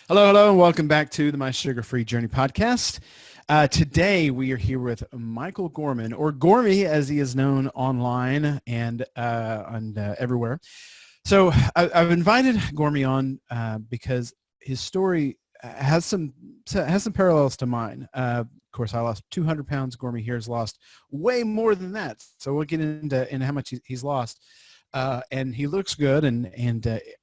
Hello, and welcome back to the My Sugar Free Journey podcast. Today, we are here with Michael Gorman, or Gormy, as he is known online and everywhere. So I've invited Gormy on because his story has some parallels to mine. Of course, I lost 200 pounds. Gormy here has lost way more than that. So we'll get into how much he's lost. And he looks good, and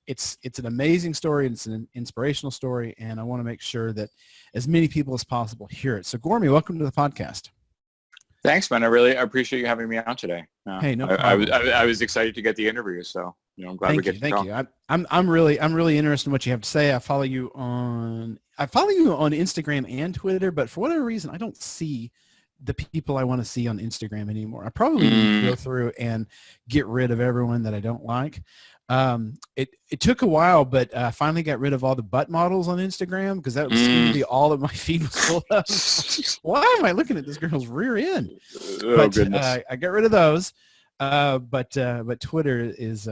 it's an amazing story, and it's an inspirational story, and I want to make sure that as many people as possible hear it. So, Gormy, welcome to the podcast. Thanks, man. I really appreciate you having me on today. Hey, no problem. I was excited to get the interview, so I'm glad we get to talk. Thank you. I'm really interested in what you have to say. I follow you on Instagram and Twitter, but for whatever reason, I don't see the people I want to see on Instagram anymore. I probably need to go through and get rid of everyone that I don't like. It took a while, but I finally got rid of all the butt models on Instagram because that was going to be all that my feed was full of. Why am I looking at this girl's rear end? Goodness. I got rid of those. But Twitter is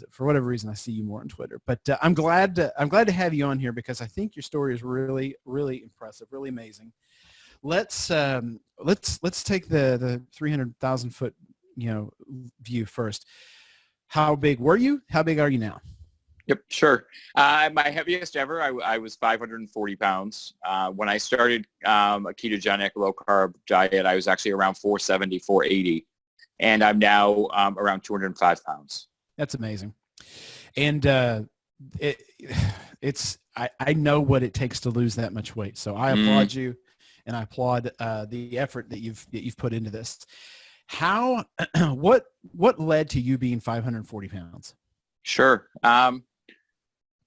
for whatever reason I see you more on Twitter. But I'm glad to have you on here because I think your story is really, really impressive, really amazing. Let's take the 300,000 foot view first. How big were you? How big are you now? Yep, sure. My heaviest ever, I was 540 pounds. When I started a ketogenic low carb diet, I was actually around 470, 480, and I'm now around 205 pounds. That's amazing, and I know what it takes to lose that much weight. So I applaud you. And I applaud the effort that you've put into this. What led to you being 540 pounds? Sure.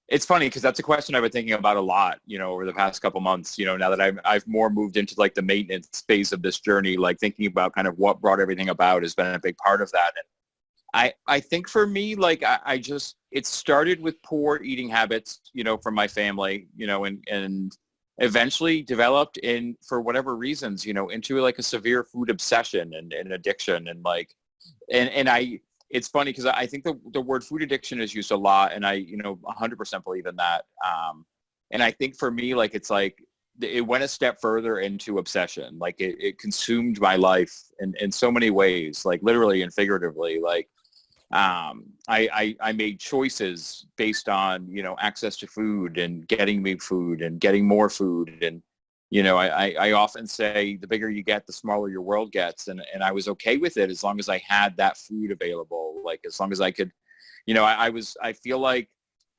It's funny because that's a question I've been thinking about a lot, over the past couple months, now that I've more moved into like the maintenance phase of this journey, like thinking about kind of what brought everything about has been a big part of that. And I think for me, like it started with poor eating habits, from my family, and eventually developed for whatever reasons, into like a severe food obsession and addiction. And it's funny because I think the word food addiction is used a lot, and I, 100% believe in that. And I think for me, like, it's like, it went a step further into obsession. Like it consumed my life in so many ways, like literally and figuratively. Like, I made choices based on, access to food and getting me food and getting more food. And, I often say the bigger you get, the smaller your world gets. And I was okay with it as long as I had that food available. Like as long as I could, I feel like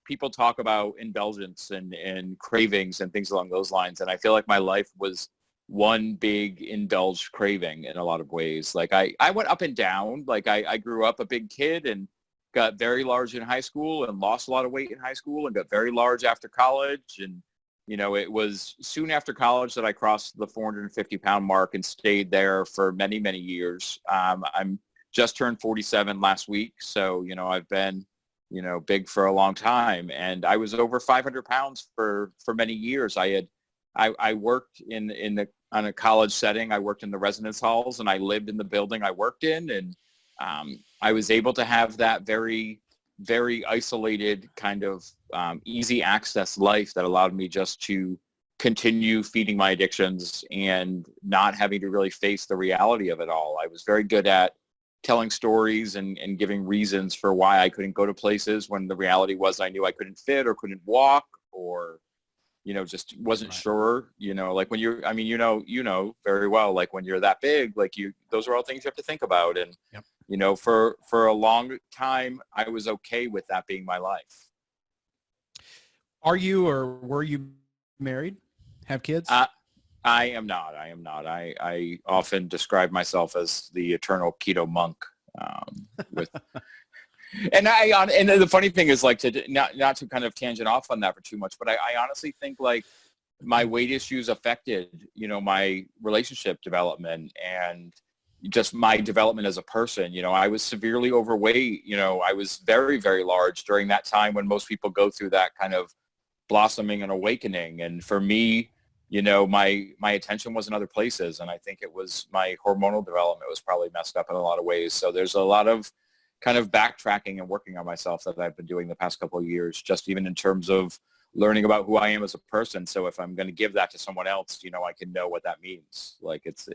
people talk about indulgence and cravings and things along those lines. And I feel like my life was one big indulged craving in a lot of ways. Like I went up and down. Like I grew up a big kid and got very large in high school and lost a lot of weight in high school and got very large after college. And, it was soon after college that I crossed the 450 pound mark and stayed there for many, many years. I'm just turned 47 last week. So, I've been, big for a long time, and I was over 500 pounds for many years. I worked on a college setting. I worked in the residence halls, and I lived in the building I worked in. And I was able to have that very, very isolated kind of easy access life that allowed me just to continue feeding my addictions and not having to really face the reality of it all. I was very good at telling stories and giving reasons for why I couldn't go to places when the reality was I knew I couldn't fit or couldn't walk or just wasn't sure, like when you're, very well, like when you're that big, like those are all things you have to think about. And, yep. For a long time, I was okay with that being my life. Are you, or were you married? Have kids? I am not. I often describe myself as the eternal keto monk, with And the funny thing is, like, to not to kind of tangent off on that for too much, but I honestly think like my weight issues affected, my relationship development and just my development as a person. I was severely overweight. I was very, very large during that time when most people go through that kind of blossoming and awakening. And for me, my attention was in other places. And I think it was my hormonal development was probably messed up in a lot of ways. So there's a lot of kind of backtracking and working on myself that I've been doing the past couple of years, just even in terms of learning about who I am as a person. So if I'm going to give that to someone else, I can know what that means. Like it's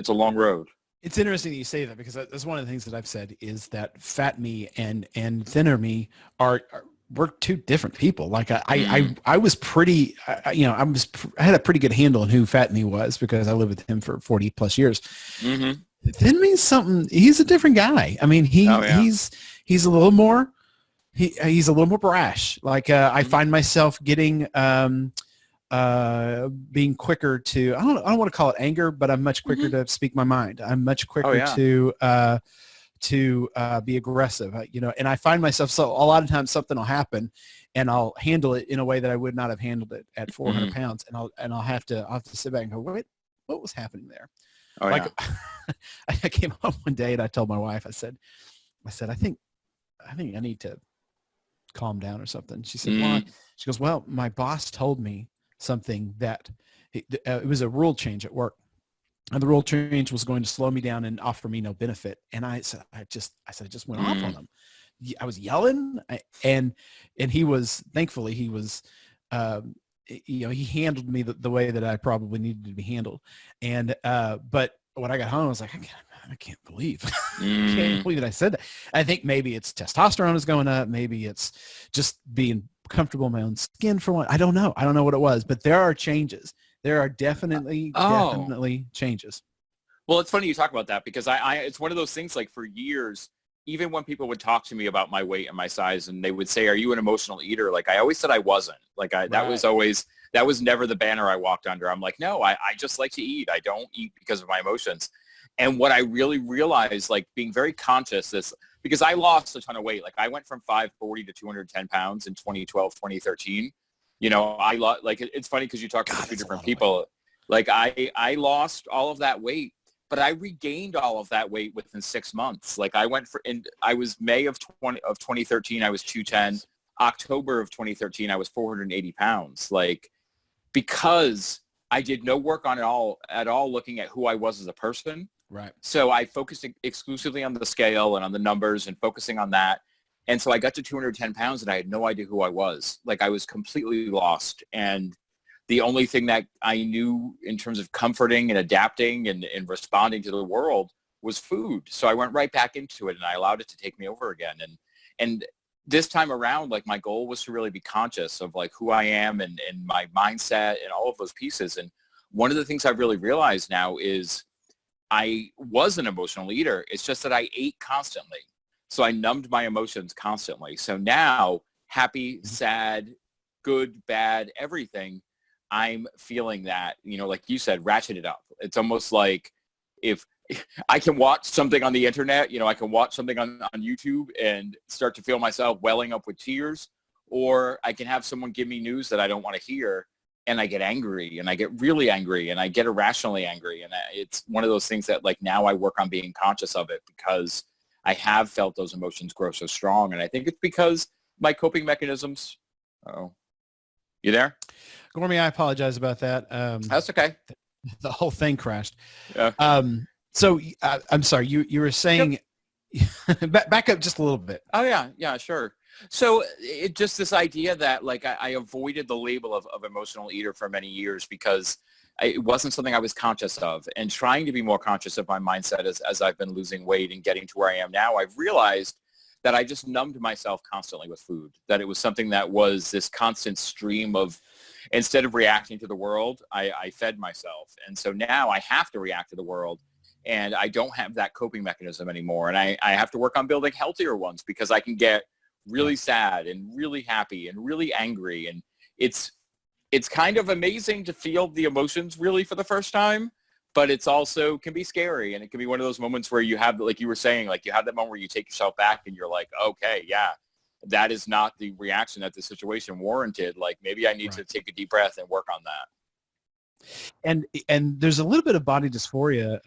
a long road. It's interesting that you say that, because that's one of the things that I've said, is that fat me and thinner me we're two different people. Like I was pretty, I had a pretty good handle on who fat me was, because I lived with him for 40 plus years. Mm-hmm. Thin me's something. He's a different guy. I mean, he's a little more, he's a little more brash. Like I find myself getting, being quicker to, I don't want to call it anger, but I'm much quicker to speak my mind. I'm much quicker to be aggressive, and I find myself, so a lot of times something will happen and I'll handle it in a way that I would not have handled it at 400 pounds. And I'll have to sit back and go, wait, what was happening there? I came home one day and I told my wife, I said, I think I need to calm down or something. She said, why? She goes, well, my boss told me something that it was a rule change at work, and the rule change was going to slow me down and offer me no benefit. And I said, I just went off on him. I was yelling, and he was, thankfully he was, he handled me the way that I probably needed to be handled. And, but when I got home, I was like, I can't believe, I can't believe that I said that. I think maybe it's testosterone is going up. Maybe it's just being comfortable in my own skin for one. I don't know what it was, but there are changes. There are definitely changes. Well, it's funny you talk about that, because I it's one of those things, like for years, even when people would talk to me about my weight and my size, and they would say, are you an emotional eater? Like I always said I wasn't. Like that was never the banner I walked under. I'm like, no, I just like to eat. I don't eat because of my emotions. And what I really realized, like being very conscious, is because I lost a ton of weight. Like I went from 540 to 210 pounds in 2012, 2013. I lost, like, it's funny because you talk to two different people. Like I lost all of that weight, but I regained all of that weight within 6 months. Like I was May of 2013, I was 210. October of 2013, I was 480 pounds. Like, because I did no work on it at all looking at who I was as a person. Right. So I focused exclusively on the scale and on the numbers and focusing on that. And so I got to 210 pounds and I had no idea who I was. Like I was completely lost. And the only thing that I knew in terms of comforting and adapting and responding to the world was food. So I went right back into it and I allowed it to take me over again. And this time around, like my goal was to really be conscious of like who I am and my mindset and all of those pieces. And one of the things I've really realized now is I was an emotional eater. It's just that I ate constantly. So I numbed my emotions constantly. So now, happy, sad, good, bad, everything, I'm feeling that, like you said, ratchet it up. It's almost like if I can watch something on the internet, I can watch something on YouTube and start to feel myself welling up with tears, or I can have someone give me news that I don't want to hear. And I get angry, and I get really angry, and I get irrationally angry. And it's one of those things that like now I work on being conscious of it, because I have felt those emotions grow so strong. And I think it's because my coping mechanisms. Oh, you there? Gormy, I apologize about that. That's okay. The whole thing crashed. Yeah. So I'm sorry, you were saying, back up just a little bit. Oh yeah, sure. So it just this idea that like I avoided the label of emotional eater for many years because it wasn't something I was conscious of, and trying to be more conscious of my mindset as I've been losing weight and getting to where I am now, I've realized that I just numbed myself constantly with food, that it was something that was this constant stream of, instead of reacting to the world, I fed myself. And so now I have to react to the world, and I don't have that coping mechanism anymore. And I have to work on building healthier ones, because I can get really sad and really happy and really angry. And it's kind of amazing to feel the emotions really for the first time, but it's also can be scary. And it can be one of those moments where you have, like you were saying, like you have that moment where you take yourself back and you're like, okay, yeah, that is not the reaction that the situation warranted. Like maybe I need to take a deep breath and work on that. And there's a little bit of body dysphoria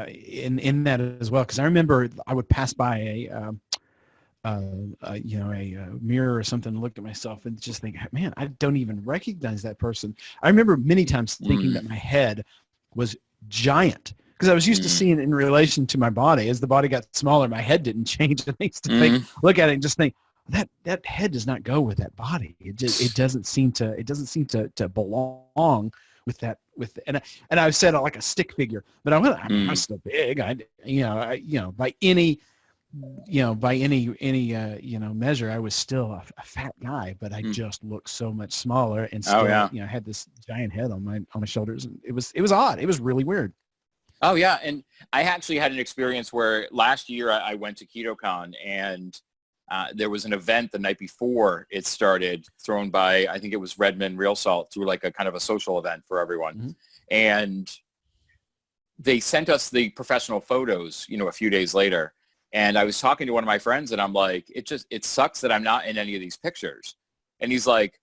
in that as well. Cause I remember I would pass by a mirror or something and looked at myself and just think, man, I don't even recognize that person. I remember many times thinking that my head was giant, because I was used to seeing it in relation to my body. As the body got smaller, my head didn't change. And I used to think, look at it and just think, that head does not go with that body. It doesn't seem to belong with that, and I've said like a stick figure, but I'm still big. By any measure, I was still a fat guy, but I just looked so much smaller and still had this giant head on my shoulders, and it was odd. It was really weird. Oh yeah, and I actually had an experience where last year I went to KetoCon, and there was an event the night before it started, thrown by, I think it was Redmond Real Salt, through like a kind of a social event for everyone, and they sent us the professional photos, a few days later. And I was talking to one of my friends, and I'm like, it sucks that I'm not in any of these pictures. And he's like,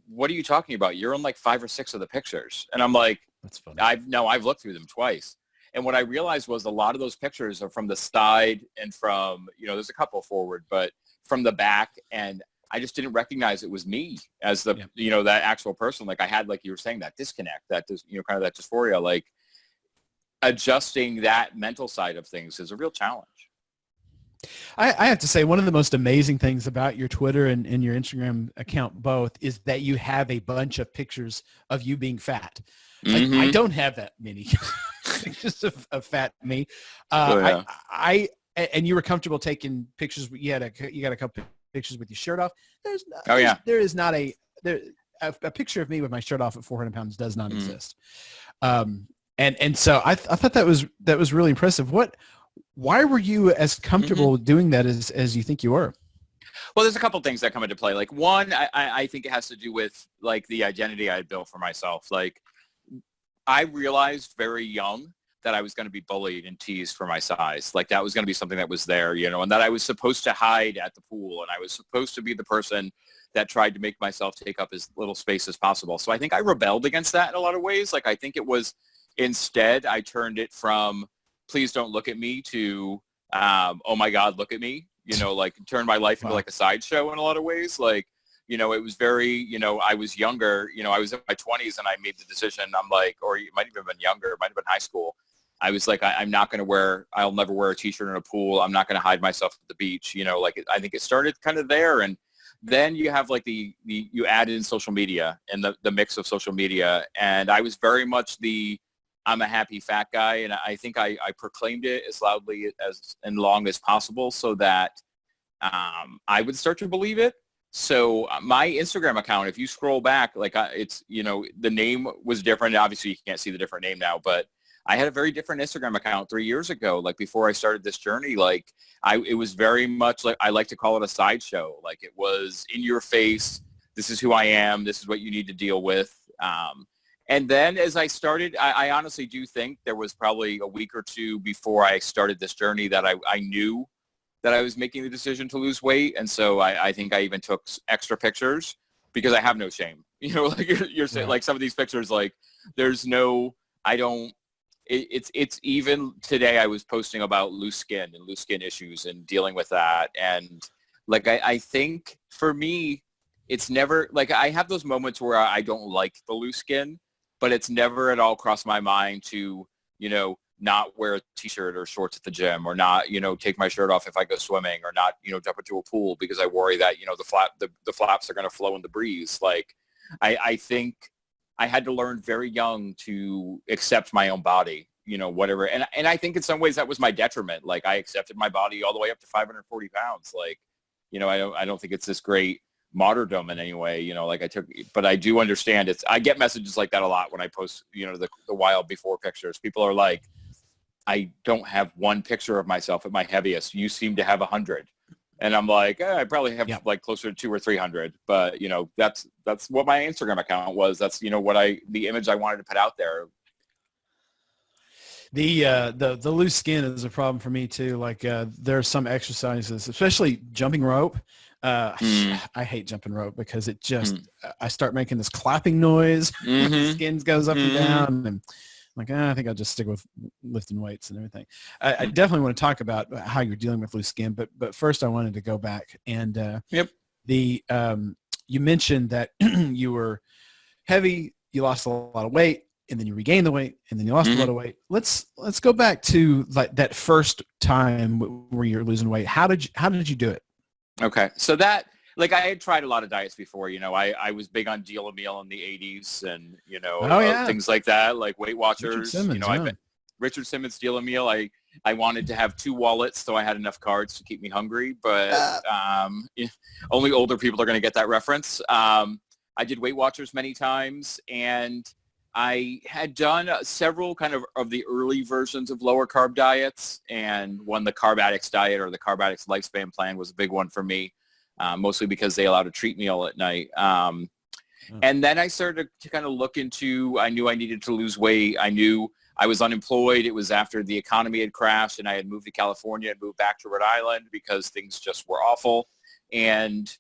what are you talking about? You're in like 5 or 6 of the pictures. And I'm like, that's funny. I've looked through them twice. And what I realized was a lot of those pictures are from the side and from, there's a couple forward, but from the back. And I just didn't recognize it was me as the, that actual person. Like I had, like you were saying, that disconnect, that, kind of that dysphoria, like adjusting that mental side of things is a real challenge. I have to say, one of the most amazing things about your Twitter and your Instagram account both is that you have a bunch of pictures of you being fat. Like, I don't have that many pictures of fat me. And you were comfortable taking pictures. You got a couple pictures with your shirt off. There is not a picture of me with my shirt off at 400 pounds does not exist. And so I thought that was really impressive. Why were you as comfortable doing that as you think you were? Well, there's a couple things that come into play. Like one, I think it has to do with like the identity I had built for myself. Like I realized very young that I was going to be bullied and teased for my size. Like that was going to be something that was there, and that I was supposed to hide at the pool, and I was supposed to be the person that tried to make myself take up as little space as possible. So I think I rebelled against that in a lot of ways. Like I think it was, instead I turned it from, please don't look at me, to, oh my God, look at me, like turn my life into like a sideshow in a lot of ways. Like, it was very, I was younger, I was in my 20s and I made the decision. I'm like, or it might have been younger, it might have been high school. I was like, I'll never wear a t-shirt in a pool. I'm not going to hide myself at the beach. I think it started kind of there. And then you have like you add in social media and the mix of social media. And I was very much I'm a happy fat guy, and I think I proclaimed it as loudly and long as possible so that I would start to believe it. So my Instagram account, if you scroll back, like it's, the name was different. Obviously, you can't see the different name now, but I had a very different Instagram account 3 years ago. Like before I started this journey, like it was very much like, I like to call it a sideshow. Like it was in your face. This is who I am. This is what you need to deal with. And then as I started, I honestly do think there was probably a week or two before I started this journey that I knew that I was making the decision to lose weight. And so I think I even took extra pictures because I have no shame. Like you're saying, like some of these pictures, like there's no, it's even today I was posting about loose skin and loose skin issues and dealing with that. And like, I think for me, it's never like I have those moments where I don't like the loose skin, but it's never at all crossed my mind to, not wear a t-shirt or shorts at the gym, or not, take my shirt off if I go swimming, or not, jump into a pool because I worry that, the flaps are going to flow in the breeze. Like, I think I had to learn very young to accept my own body, whatever. And I think in some ways that was my detriment. Like I accepted my body all the way up to 540 pounds. Like, I don't think it's this great martyrdom in any way, but I do understand I get messages like that a lot when I post, the wild before pictures. People are like, I don't have one picture of myself at my heaviest. You seem to have 100. And I'm like, I probably have like closer to 200 or 300, but that's what my Instagram account was. That's, the image I wanted to put out there. The loose skin is a problem for me too. Like there are some exercises, especially jumping rope. I hate jumping rope because it just I start making this clapping noise. The skin goes up and down, and I'm like, I think I'll just stick with lifting weights and everything. I definitely want to talk about how you're dealing with loose skin, but first I wanted to go back and you mentioned that you were heavy, you lost a lot of weight, and then you regained the weight, and then you lost a lot of weight. Let's go back to like that first time where you're losing weight. How did you do it? Okay. So that, like, I had tried a lot of diets before. I was big on Deal a Meal in the 80s and, Oh yeah, things like that, like Weight Richard Watchers. Simmons. Yeah. Richard Simmons Deal a Meal. I wanted to have 2 wallets so I had enough cards to keep me hungry, but only older people are going to get that reference. I did Weight Watchers many times, and I had done several kind of the early versions of lower carb diets, and the Carb Addicts diet or the Carb Addicts lifespan plan was a big one for me, mostly because they allowed a treat meal at night. And then I started to kind of look into, I knew I needed to lose weight. I knew I was unemployed. It was after the economy had crashed and I had moved to California and moved back to Rhode Island because things just were awful. And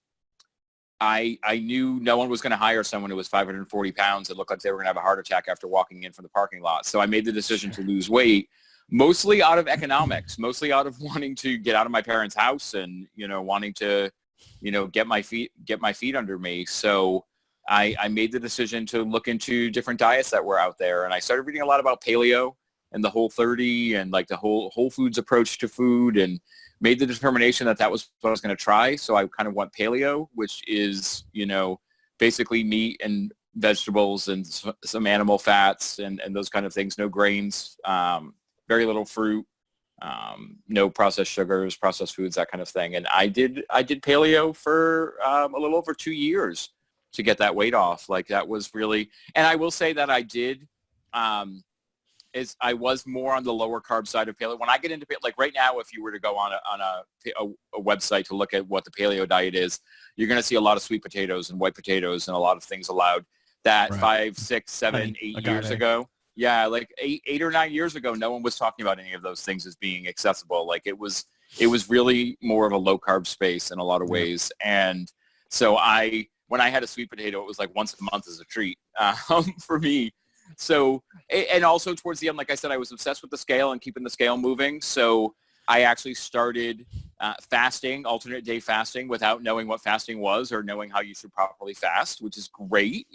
I knew no one was going to hire someone who was 540 pounds and looked like they were going to have a heart attack after walking in from the parking lot. So I made the decision to lose weight, mostly out of economics, mostly out of wanting to get out of my parents' house and, wanting to, get my feet under me. So I made the decision to look into different diets that were out there. And I started reading a lot about paleo and the Whole30 and like the whole foods approach to food, and made the determination that was what I was going to try. So I kind of went paleo, which is, basically meat and vegetables and some animal fats and those kind of things, no grains, very little fruit, no processed sugars, processed foods, that kind of thing. And I did paleo for a little over 2 years to get that weight off. Like that was really, and I will say that I did, I was more on the lower carb side of paleo. When I get into like right now, if you were to go on a website to look at what the paleo diet is, you're going to see a lot of sweet potatoes and white potatoes and a lot of things allowed that Right. 5, 6, 7, 8 years ago. Yeah, like eight or 9 years ago, no one was talking about any of those things as being accessible. Like it was really more of a low carb space in a lot of ways. And so when I had a sweet potato, it was like once a month as a treat for me. So, and also towards the end, like I said, I was obsessed with the scale and keeping the scale moving. So I actually started fasting, alternate day fasting, without knowing what fasting was or knowing how you should properly fast, which is great.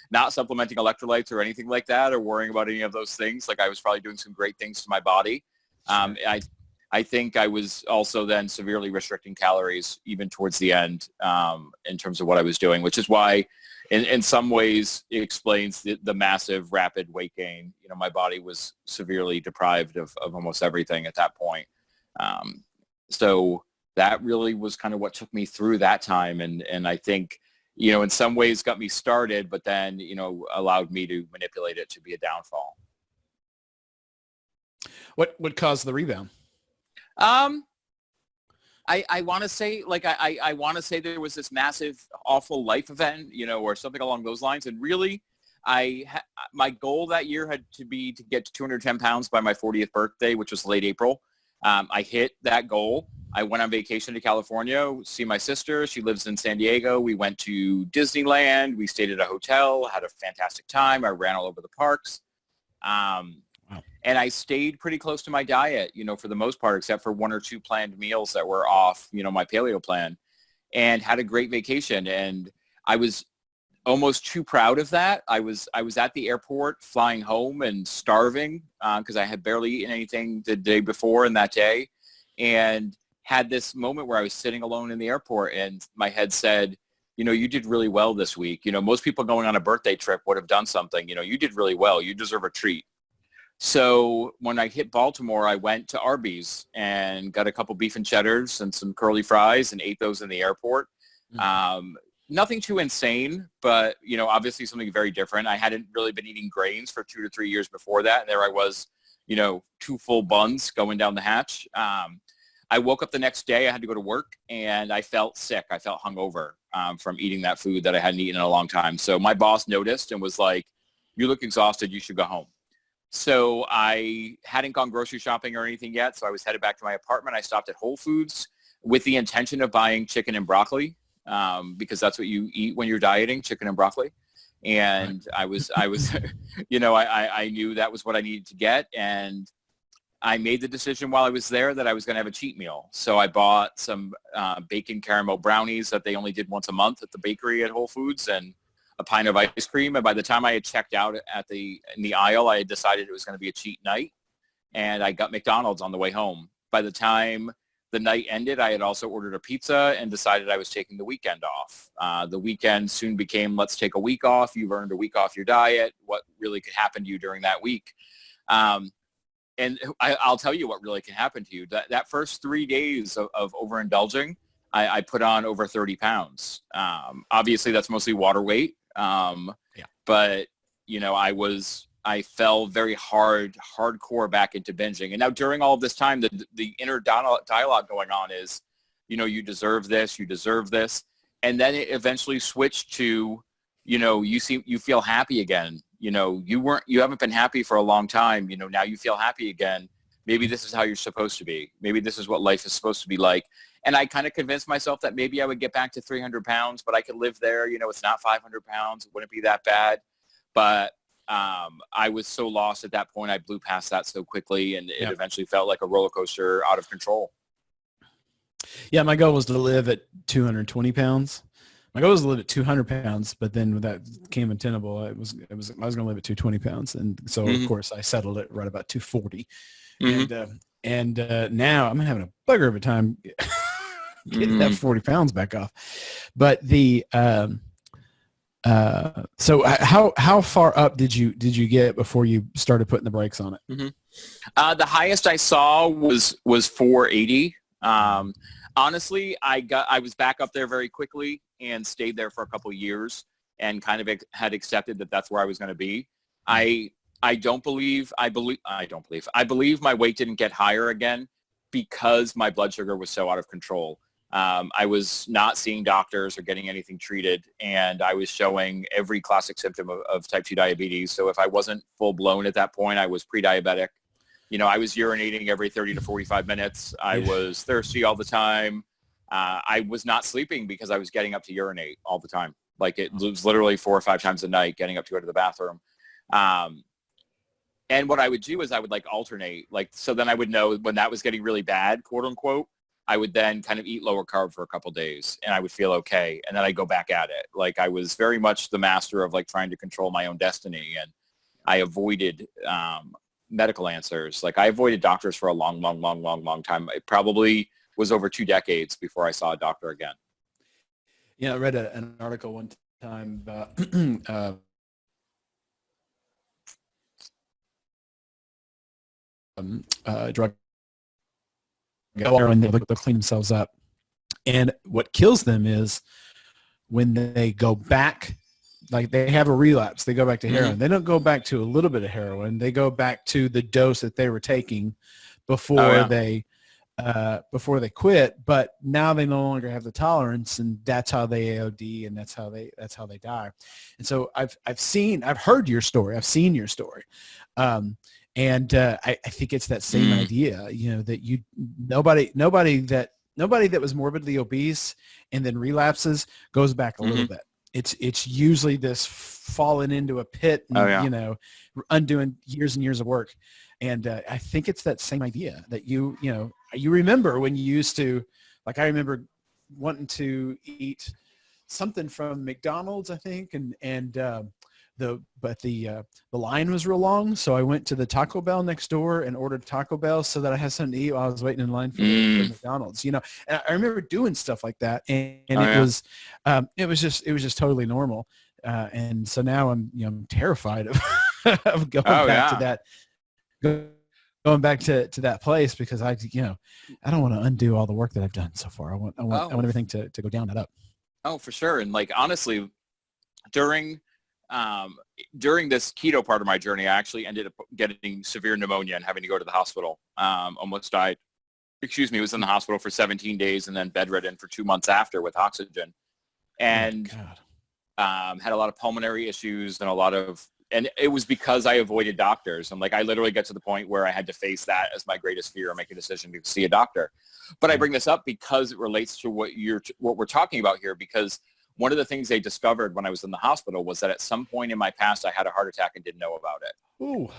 Not supplementing electrolytes or anything like that or worrying about any of those things. Like I was probably doing some great things to my body. I think I was also then severely restricting calories even towards the end in terms of what I was doing, which is why in some ways it explains the massive rapid weight gain. My body was severely deprived of almost everything at that point. So that really was kind of what took me through that time. And I think, in some ways got me started, but then, allowed me to manipulate it to be a downfall. What caused the rebound? I want to say I want to say there was this massive awful life event, or something along those lines. And really my goal that year had to be to get to 210 pounds by my 40th birthday, which was late April. I hit that goal. I went on vacation to California, see my sister. She lives in San Diego. We went to Disneyland. We stayed at a hotel, had a fantastic time. I ran all over the parks. And I stayed pretty close to my diet, for the most part, except for 1 or 2 planned meals that were off, my paleo plan, and had a great vacation. And I was almost too proud of that. I was at the airport flying home and starving because I had barely eaten anything the day before and that day, and had this moment where I was sitting alone in the airport and my head said, you did really well this week. Most people going on a birthday trip would have done something. You did really well. You deserve a treat. So when I hit Baltimore, I went to Arby's and got a couple beef and cheddars and some curly fries and ate those in the airport. Nothing too insane, but, obviously something very different. I hadn't really been eating grains for 2 to 3 years before that. And there I was, 2 full buns going down the hatch. I woke up the next day. I had to go to work and I felt sick. I felt hungover from eating that food that I hadn't eaten in a long time. So my boss noticed and was like, "You look exhausted. You should go home." So I hadn't gone grocery shopping or anything yet. So I was headed back to my apartment. I stopped at Whole Foods with the intention of buying chicken and broccoli because that's what you eat when you're dieting, chicken and broccoli. And I was, I knew that was what I needed to get. And I made the decision while I was there that I was going to have a cheat meal. So I bought some bacon caramel brownies that they only did once a month at the bakery at Whole Foods and a pint of ice cream. And by the time I had checked out in the aisle, I had decided it was going to be a cheat night. And I got McDonald's on the way home. By the time the night ended, I had also ordered a pizza and decided I was taking the weekend off. The weekend soon became, let's take a week off. You've earned a week off your diet. What really could happen to you during that week? And I'll tell you what really can happen to you. That first 3 days of overindulging, I put on over 30 pounds. Obviously, that's mostly water weight. But, I fell very hardcore back into binging. And now during all of this time, the inner dialogue going on is, you deserve this, you deserve this. And then it eventually switched to, you feel happy again. You haven't been happy for a long time. Now you feel happy again. Maybe this is how you're supposed to be. Maybe this is what life is supposed to be like. And I kind of convinced myself that maybe I would get back to 300 pounds, but I could live there. It's not 500 pounds. It wouldn't be that bad. But I was so lost at that point. I blew past that so quickly, and it eventually felt like a roller coaster out of control. Yeah, my goal was to live at 220 pounds. My goal was to live at 200 pounds, but then when that became untenable, I was going to live at 220 pounds, and so of course I settled it right about 240. And now I'm having a bugger of a time getting that 40 pounds back off. But so how far up did you get before you started putting the brakes on it? The highest I saw was 480. Honestly, I was back up there very quickly and stayed there for a couple of years and kind of had accepted that that's where I was going to be. I believe my weight didn't get higher again because my blood sugar was so out of control. I was not seeing doctors or getting anything treated, and I was showing every classic symptom of type 2 diabetes. So if I wasn't full blown at that point, I was pre-diabetic. I was urinating every 30 to 45 minutes. I was thirsty all the time. I was not sleeping because I was getting up to urinate all the time. Like it was literally 4 or 5 times a night getting up to go to the bathroom. And what I would do is I would alternate. So then I would know when that was getting really bad, quote unquote, I would then kind of eat lower carb for a couple of days and I would feel okay. And then I'd go back at it. I was very much the master of trying to control my own destiny. And I avoided medical answers. I avoided doctors for a long time. It probably was over 2 decades before I saw a doctor again. I read an article one time about drug and they'll clean themselves up. And what kills them is when they go back, they have a relapse, they go back to heroin. They don't go back to a little bit of heroin. They go back to the dose that they were taking before they quit. But now they no longer have the tolerance, and that's how they AOD, and that's how they die. And so I've heard your story. I've seen your story. And I think it's that same idea, that nobody that was morbidly obese and then relapses goes back a little bit. It's usually this falling into a pit and, undoing years and years of work. And I think it's that same idea that you remember when you used to, I remember wanting to eat something from McDonald's, I think, and the line was real long, so I went to the Taco Bell next door and ordered Taco Bell so that I had something to eat while I was waiting in line for McDonald's. And I remember doing stuff like that, and it was just totally normal. And so now I'm terrified of going back to that. Going back to that place because I don't want to undo all the work that I've done so far. I want everything to go down and up. Oh, for sure. And honestly, during this keto part of my journey, I actually ended up getting severe pneumonia and having to go to the hospital. Almost died. Was in the hospital for 17 days and then bedridden for 2 months after with oxygen. And had a lot of pulmonary issues and it was because I avoided doctors. And I literally got to the point where I had to face that as my greatest fear and make a decision to see a doctor. But I bring this up because it relates to what we're talking about here, because one of the things they discovered when I was in the hospital was that at some point in my past, I had a heart attack and didn't know about it. Ooh,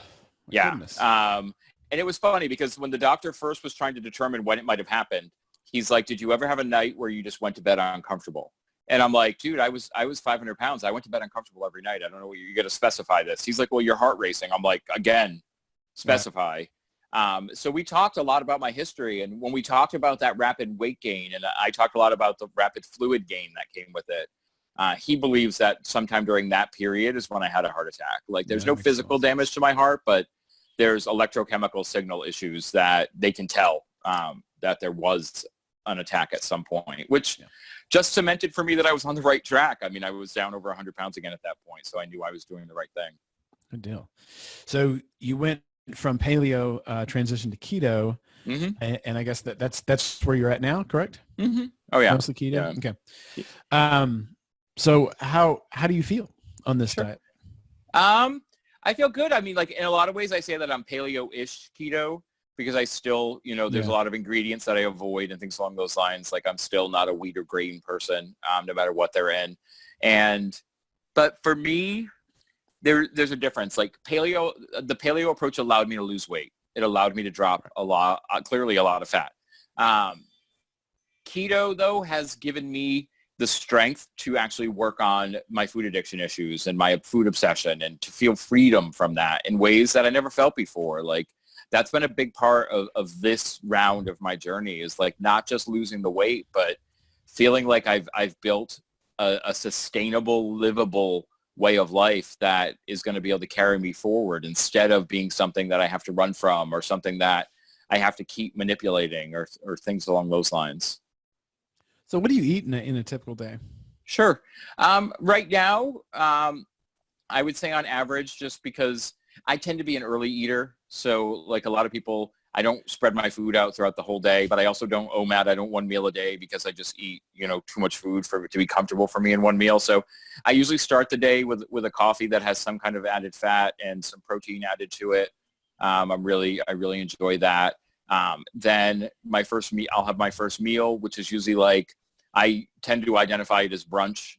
yeah. Goodness. And it was funny because when the doctor first was trying to determine when it might have happened, he's like, did you ever have a night where you just went to bed uncomfortable? And I'm like, dude, I was 500 pounds. I went to bed uncomfortable every night. I don't know what you're going to specify this. He's like, well, your heart racing. I'm like, again, specify. So we talked a lot about my history, and when we talked about that rapid weight gain, and I talked a lot about the rapid fluid gain that came with it, he believes that sometime during that period is when I had a heart attack. Like there's no physical damage to my heart, but there's electrochemical signal issues that they can tell that there was an attack at some point, which just cemented for me that I was on the right track. I mean, I was down over 100 pounds again at that point, so I knew I was doing the right thing. Good deal. So you went from paleo transition to keto, and I guess that's where you're at now, correct? Mm-hmm. Oh yeah, mostly keto. Yeah. Okay. So how do you feel on this diet? I feel good. I mean, like in a lot of ways, I say that I'm paleo-ish keto because I still, there's a lot of ingredients that I avoid and things along those lines. Like I'm still not a wheat or grain person, no matter what they're in. But for me, there's a difference. Like the paleo approach allowed me to lose weight. It allowed me to drop clearly a lot of fat. Keto though has given me the strength to actually work on my food addiction issues and my food obsession and to feel freedom from that in ways that I never felt before. Like that's been a big part of this round of my journey is like not just losing the weight, but feeling like I've built a sustainable, livable way of life that is going to be able to carry me forward instead of being something that I have to run from or something that I have to keep manipulating or things along those lines. So what do you eat in a typical day? Sure. Right now, I would say on average, just because I tend to be an early eater. So like a lot of people, I don't spread my food out throughout the whole day, but I also don't OMAD. I don't one meal a day because I just eat, too much food for it to be comfortable for me in one meal. So I usually start the day with a coffee that has some kind of added fat and some protein added to it. I really enjoy that. Then I'll have my first meal, which is usually like, I tend to identify it as brunch,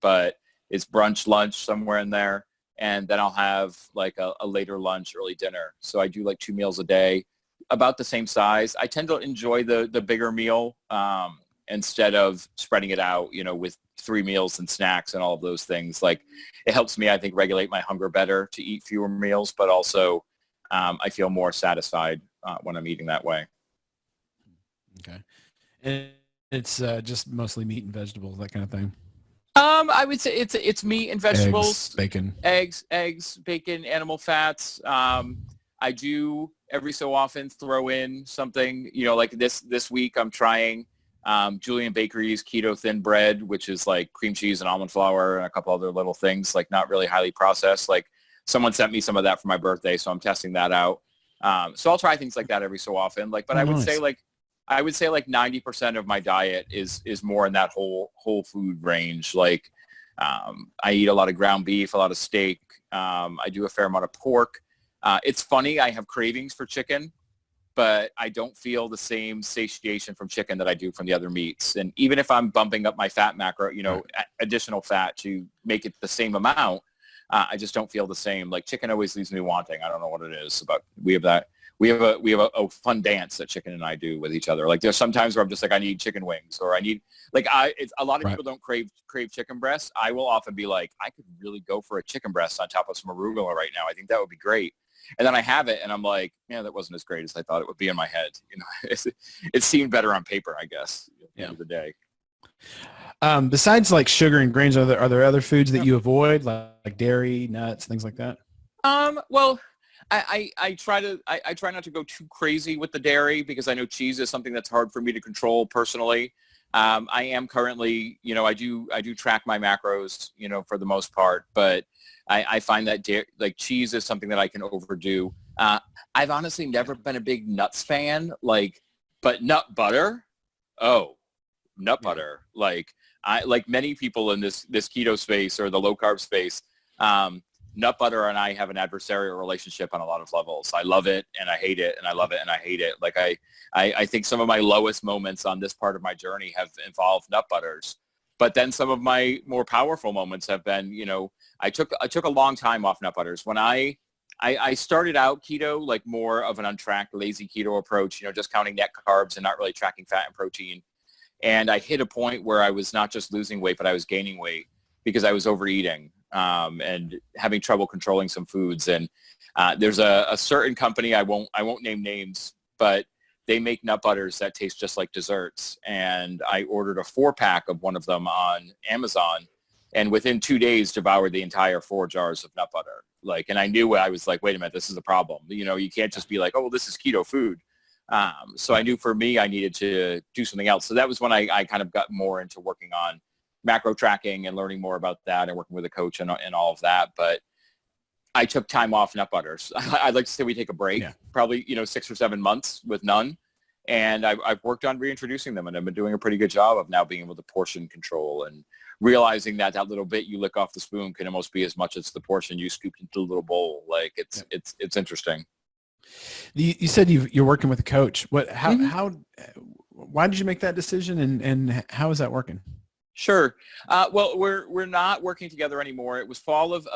but it's brunch, lunch, somewhere in there. And then I'll have like a later lunch, early dinner. So I do like 2 meals a day, about the same size. I tend to enjoy the bigger meal instead of spreading it out, with 3 meals and snacks and all of those things. Like it helps me, I think, regulate my hunger better to eat fewer meals, but also I feel more satisfied when I'm eating that way. Okay. And it's just mostly meat and vegetables, that kind of thing. I would say it's meat and vegetables, eggs, bacon, animal fats. I do every so often throw in something, like this week I'm trying Julian Bakery's keto thin bread, which is like cream cheese and almond flour and a couple other little things, like not really highly processed. Like someone sent me some of that for my birthday, so I'm testing that out. So I'll try things like that every so often. Like, but I would say like 90% of my diet is more in that whole food range. Like I eat a lot of ground beef, a lot of steak. I do a fair amount of pork. It's funny, I have cravings for chicken, but I don't feel the same satiation from chicken that I do from the other meats. And even if I'm bumping up my fat macro, additional fat to make it the same amount, I just don't feel the same. Like chicken always leaves me wanting. I don't know what it is, but we have that. We have a fun dance that Chicken and I do with each other. Like there's some times where I'm just like, I need chicken wings, or I need a lot of people don't crave chicken breasts. I will often be like, I could really go for a chicken breast on top of some arugula right now. I think that would be great. And then I have it and I'm like, yeah, that wasn't as great as I thought it would be in my head. It seemed better on paper, I guess, at the end of the day. Besides like sugar and grains, are there other foods that you avoid, like dairy, nuts, things like that? Well, I try not to go too crazy with the dairy because I know cheese is something that's hard for me to control personally. I am currently, I do track my macros, for the most part, but I find that like cheese is something that I can overdo. I've honestly never been a big nuts fan, but nut butter. Oh, nut butter. Like many people in this keto space or the low carb space, nut butter and I have an adversarial relationship on a lot of levels. I love it and I hate it, and I love it and I hate it. Like I think some of my lowest moments on this part of my journey have involved nut butters. But then some of my more powerful moments have been, I took a long time off nut butters. When I started out keto, like more of an untracked, lazy keto approach, just counting net carbs and not really tracking fat and protein. And I hit a point where I was not just losing weight, but I was gaining weight because I was overeating. and having trouble controlling some foods. And there's a certain company, I won't name names, but they make nut butters that taste just like desserts. And I ordered a 4-pack of one of them on Amazon, and within 2 days devoured the entire 4 jars of nut butter. Like, and I knew, I was like, wait a minute, this is a problem. You know, you can't just be like, oh, well, this is keto food. So I knew for me, I needed to do something else. So that was when I kind of got more into working on macro tracking and learning more about that and working with a coach and all of that. But I took time off nut butters. I'd like to say we take a break, probably, 6 or 7 months with none. And I've worked on reintroducing them, and I've been doing a pretty good job of now being able to portion control and realizing that little bit you lick off the spoon can almost be as much as the portion you scooped into the little bowl. Like it's interesting. You said you're working with a coach. Why did you make that decision, and how is that working? Sure. Well, we're not working together anymore. It was fall of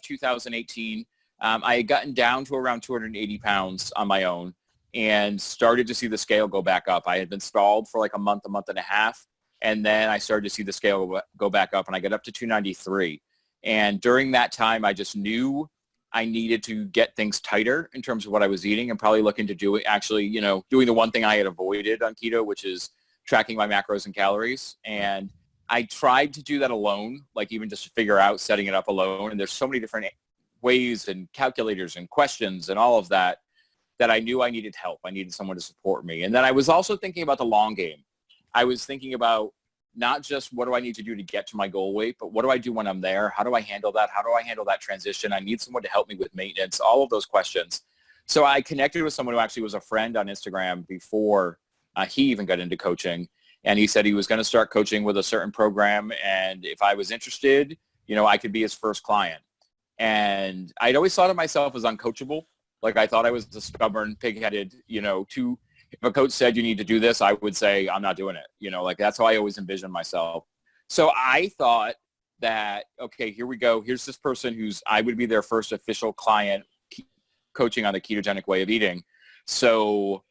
2018. I had gotten down to around 280 pounds on my own and started to see the scale go back up. I had been stalled for like a month and a half. And then I started to see the scale go back up, and I got up to 293. And during that time, I just knew I needed to get things tighter in terms of what I was eating, and probably looking to do it actually, doing the one thing I had avoided on keto, which is tracking my macros and calories. And I tried to do that alone, like even just to figure out setting it up alone. And there's so many different ways and calculators and questions and all of that I knew I needed help. I needed someone to support me. And then I was also thinking about the long game. I was thinking about not just what do I need to do to get to my goal weight, but what do I do when I'm there? How do I handle that? How do I handle that transition? I need someone to help me with maintenance, all of those questions. So I connected with someone who actually was a friend on Instagram before he even got into coaching. And he said he was going to start coaching with a certain program. And if I was interested, I could be his first client. And I'd always thought of myself as uncoachable. Like I thought I was a stubborn, pig-headed, if a coach said you need to do this, I would say I'm not doing it. Like that's how I always envisioned myself. So I thought that, okay, here we go. Here's this person I would be their first official client coaching on the ketogenic way of eating. So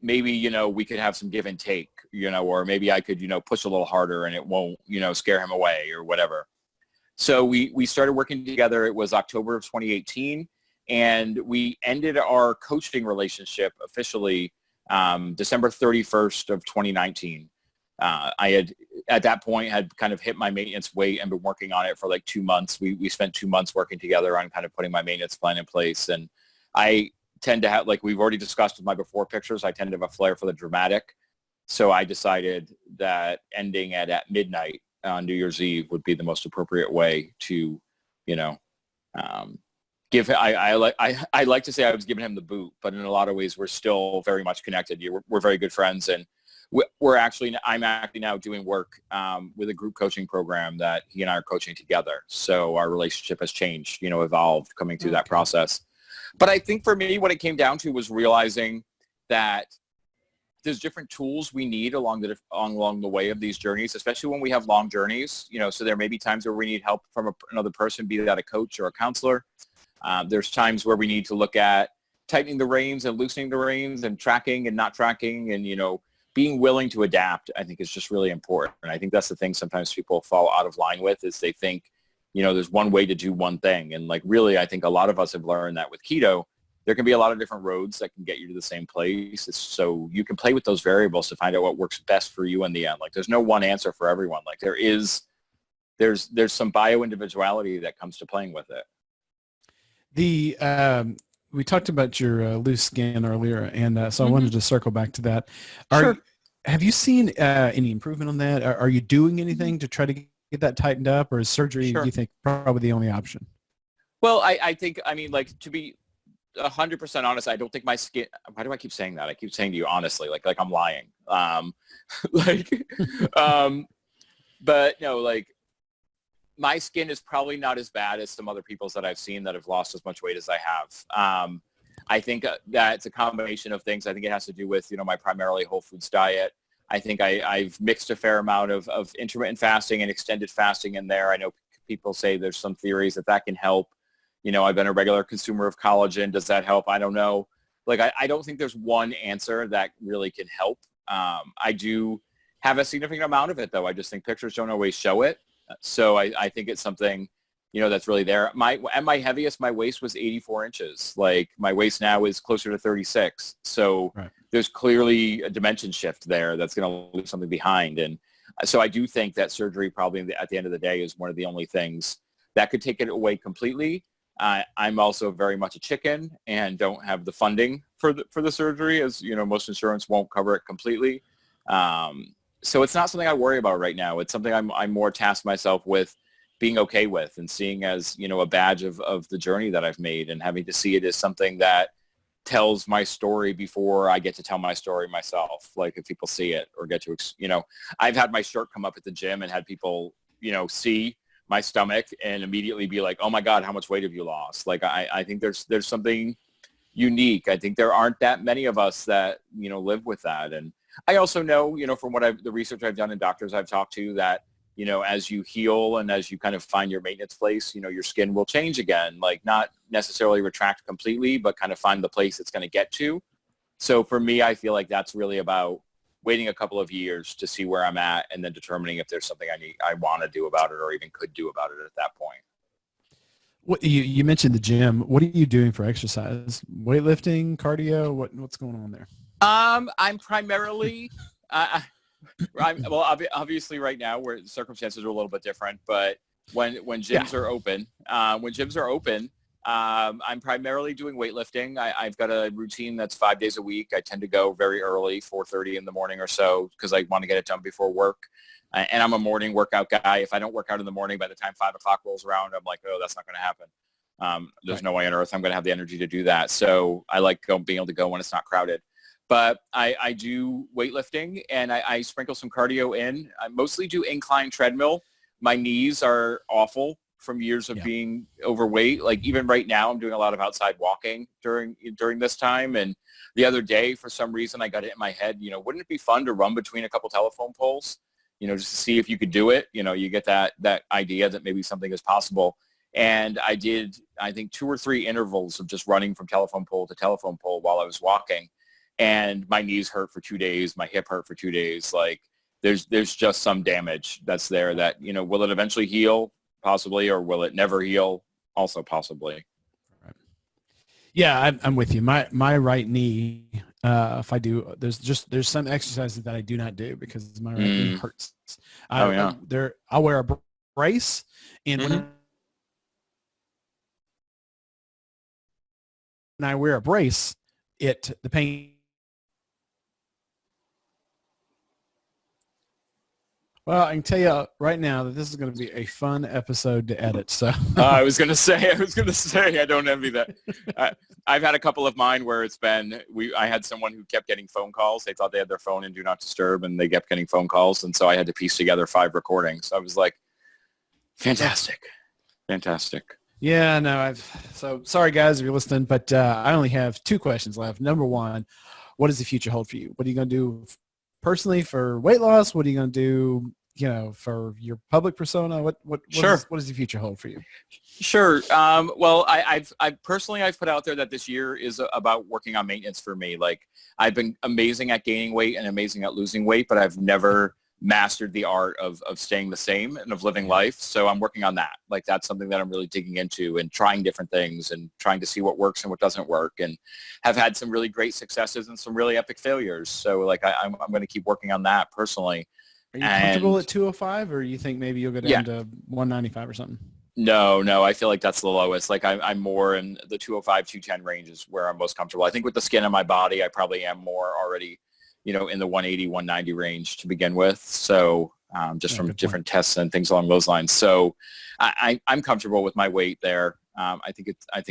maybe, we could have some give and take, or maybe I could, push a little harder and it won't, scare him away or whatever. So we started working together. It was October of 2018, and we ended our coaching relationship officially December 31st of 2019. I had, at that point, had kind of hit my maintenance weight and been working on it for like 2 months. We spent 2 months working together on kind of putting my maintenance plan in place. And I tend to have, like we've already discussed with my before pictures, I tend to have a flair for the dramatic. So I decided that ending at midnight on New Year's Eve would be the most appropriate way to, give. I like to say I was giving him the boot, but in a lot of ways we're still very much connected. We're very good friends, and I'm actually now doing work with a group coaching program that he and I are coaching together. So our relationship has changed, evolved coming through that process. But I think for me, what it came down to was realizing that there's different tools we need along the way of these journeys, especially when we have long journeys. So there may be times where we need help from another person, be that a coach or a counselor. There's times where we need to look at tightening the reins and loosening the reins and tracking and not tracking, and, being willing to adapt, I think is just really important. And I think that's the thing sometimes people fall out of line with, is they think, there's one way to do one thing. And like, really, I think a lot of us have learned that with keto, there can be a lot of different roads that can get you to the same place. So you can play with those variables to find out what works best for you in the end. Like there's no one answer for everyone. Like there's some bio-individuality that comes to playing with it. We talked about your loose skin earlier, and so I Mm-hmm. wanted to circle back to that. Sure. Have you seen any improvement on that? Are you doing anything to try to get that tightened up, or is surgery, Sure. you think, probably the only option? Well, I think, like, to be 100% honest, I don't think my skin, why do I keep saying that? I keep saying to you honestly, like I'm lying. But no, like my skin is probably not as bad as some other people's that I've seen that have lost as much weight as I have. I think that it's a combination of things. I think it has to do with, my primarily whole foods diet. I think I've mixed a fair amount of intermittent fasting and extended fasting in there. I know people say there's some theories that can help. I've been a regular consumer of collagen. Does that help? I don't know. Like, I don't think there's one answer that really can help. I do have a significant amount of it, though. I just think pictures don't always show it. So I think it's something that's really there. At my heaviest, my waist was 84 inches. Like my waist now is closer to 36. So Right. there's clearly a dimension shift there that's going to leave something behind. And so I do think that surgery probably at the end of the day is one of the only things that could take it away completely. I'm also very much a chicken and don't have the funding for the surgery, as most insurance won't cover it completely. So it's not something I worry about right now. It's something I'm more tasked myself with being okay with and seeing as, a badge of the journey that I've made, and having to see it as something that tells my story before I get to tell my story myself. Like if people see it or get to, I've had my shirt come up at the gym and had people, see my stomach and immediately be like, oh my God, how much weight have you lost? Like, I think there's something unique. I think there aren't that many of us that, live with that. And I also know, from the research I've done and doctors I've talked to, that, as you heal and as you kind of find your maintenance place, your skin will change again, like not necessarily retract completely, but kind of find the place it's going to get to. So for me, I feel like that's really about waiting a couple of years to see where I'm at and then determining if there's something I want to do about it or even could do about it at that point. What you mentioned the gym. What are you doing for exercise? Weightlifting, cardio? What's going on there? I'm primarily, obviously right now where circumstances are a little bit different, but when gyms are open, I'm primarily doing weightlifting. I've got a routine that's 5 days a week. I tend to go very early, 4:30 in the morning or so, because I want to get it done before work. And I'm a morning workout guy. If I don't work out in the morning, by the time 5 o'clock rolls around, I'm like, oh, that's not going to happen. There's no way on earth I'm going to have the energy to do that. So I like being able to go when it's not crowded. But I do weightlifting, and I sprinkle some cardio in. I mostly do incline treadmill. My knees are awful from years of being overweight. Like even right now, I'm doing a lot of outside walking during this time. And the other day, for some reason, I got it in my head, wouldn't it be fun to run between a couple telephone poles, just to see if you could do it? You get that idea that maybe something is possible. And I did, I think, 2 or 3 intervals of just running from telephone pole to telephone pole while I was walking. And my knees hurt for 2 days. My hip hurt for 2 days. Like there's just some damage that's there that, will it eventually heal? Possibly, or will it never heal? Also possibly. Right. Yeah, I'm with you. My right knee, if I do, there's some exercises that I do not do because my right knee hurts. I'll wear a brace, and when I wear a brace, the pain. Well, I can tell you right now that this is going to be a fun episode to edit. So I was going to say, I don't envy that. I've had a couple of mine where it's been, I had someone who kept getting phone calls. They thought they had their phone in Do Not Disturb, and they kept getting phone calls. And so I had to piece together 5 recordings. I was like, fantastic. Yeah, no, so sorry guys if you're listening, but I only have 2 questions left. Number 1, what does the future hold for you? What are you going to do personally for weight loss? What are you going to do, for your public persona? What does the future hold for you? Sure. Well, I've personally put out there that this year is about working on maintenance for me. Like I've been amazing at gaining weight and amazing at losing weight, but I've never mastered the art of staying the same and of living life. So I'm working on that. Like that's something that I'm really digging into and trying different things and trying to see what works and what doesn't work, and have had some really great successes and some really epic failures. So like I'm going to keep working on that personally. Are you comfortable at 205, or you think maybe you'll go down to 195 or something? No, I feel like that's the lowest. Like I'm more in the 205, 210 range is where I'm most comfortable. I think with the skin on my body, I probably am more already, in the 180, 190 range to begin with. So just from different tests and things along those lines. So I'm comfortable with my weight there. I think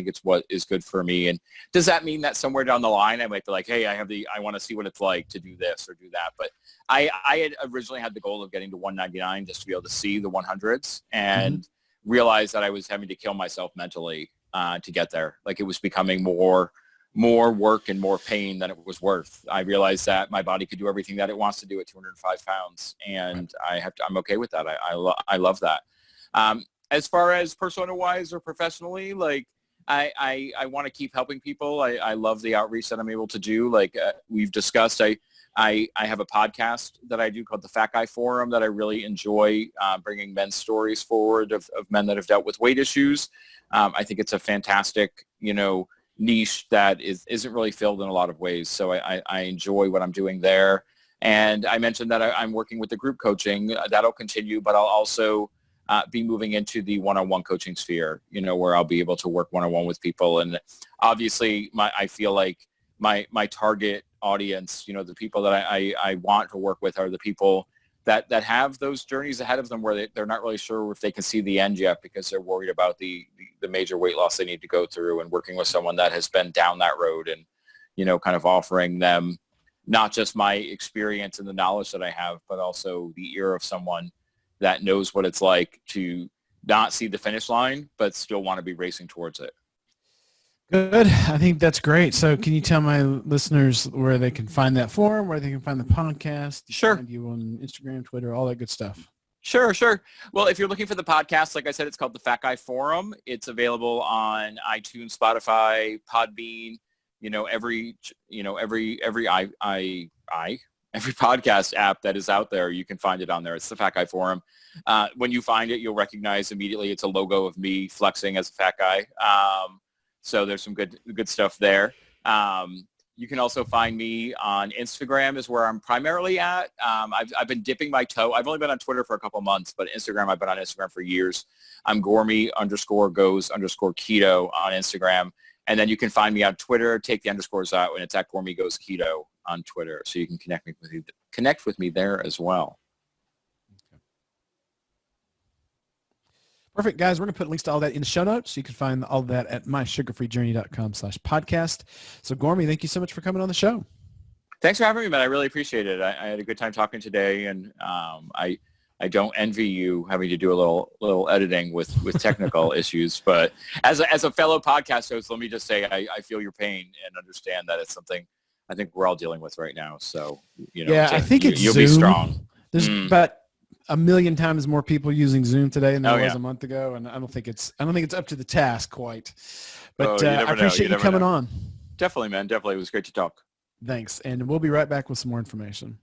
it's what is good for me. And does that mean that somewhere down the line I might be like, hey, I want to see what it's like to do this or do that. But I had originally had the goal of getting to 199 just to be able to see the 100s and realize that I was having to kill myself mentally to get there. Like it was becoming more work and more pain than it was worth. I realized that my body could do everything that it wants to do at 205 pounds, and I'm okay with that. I love that. As far as persona-wise or professionally, like I want to keep helping people. I love the outreach that I'm able to do. Like we've discussed, I have a podcast that I do called the Fat Guy Forum that I really enjoy, bringing men's stories forward of men that have dealt with weight issues. I think it's a fantastic, niche that isn't really filled in a lot of ways. So I enjoy what I'm doing there. And I mentioned that I'm working with the group coaching. That'll continue, but I'll also be moving into the one-on-one coaching sphere, where I'll be able to work one-on-one with people. And obviously I feel like my target audience, the people that I want to work with are the people that have those journeys ahead of them where they're not really sure if they can see the end yet because they're worried about the major weight loss they need to go through, and working with someone that has been down that road and, kind of offering them not just my experience and the knowledge that I have, but also the ear of someone that knows what it's like to not see the finish line, but still want to be racing towards it. Good. I think that's great. So can you tell my listeners where they can find that forum, where they can find the podcast? Sure. Find you on Instagram, Twitter, all that good stuff. Sure. Well, if you're looking for the podcast, like I said, it's called the Fat Guy Forum. It's available on iTunes, Spotify, Podbean, every podcast app that is out there, you can find it on there. It's the Fat Guy Forum. When you find it, you'll recognize immediately it's a logo of me flexing as a fat guy. So there's some good stuff there. You can also find me on Instagram is where I'm primarily at. I've been dipping my toe. I've only been on Twitter for a couple months, but Instagram, I've been on Instagram for years. I'm Gormy_goes_keto on Instagram. And then you can find me on Twitter, take the underscores out, and it's at Gormy Goes Keto on Twitter. So you can connect with me there as well. Perfect, guys. We're going to put links to all that in the show notes. So you can find all that at mysugarfreejourney.com/podcast. So Gormy, thank you so much for coming on the show. Thanks for having me, man. I really appreciate it. I had a good time talking today, and I don't envy you having to do a little editing with technical issues. But as a fellow podcast host, let me just say I feel your pain and understand that it's something I think we're all dealing with right now. So I think you'll be strong. There's about 1 million times more people using Zoom today than there was a month ago, and I don't think it's up to the task quite. But I appreciate you coming on. Definitely, man. Definitely, it was great to talk. Thanks, and we'll be right back with some more information.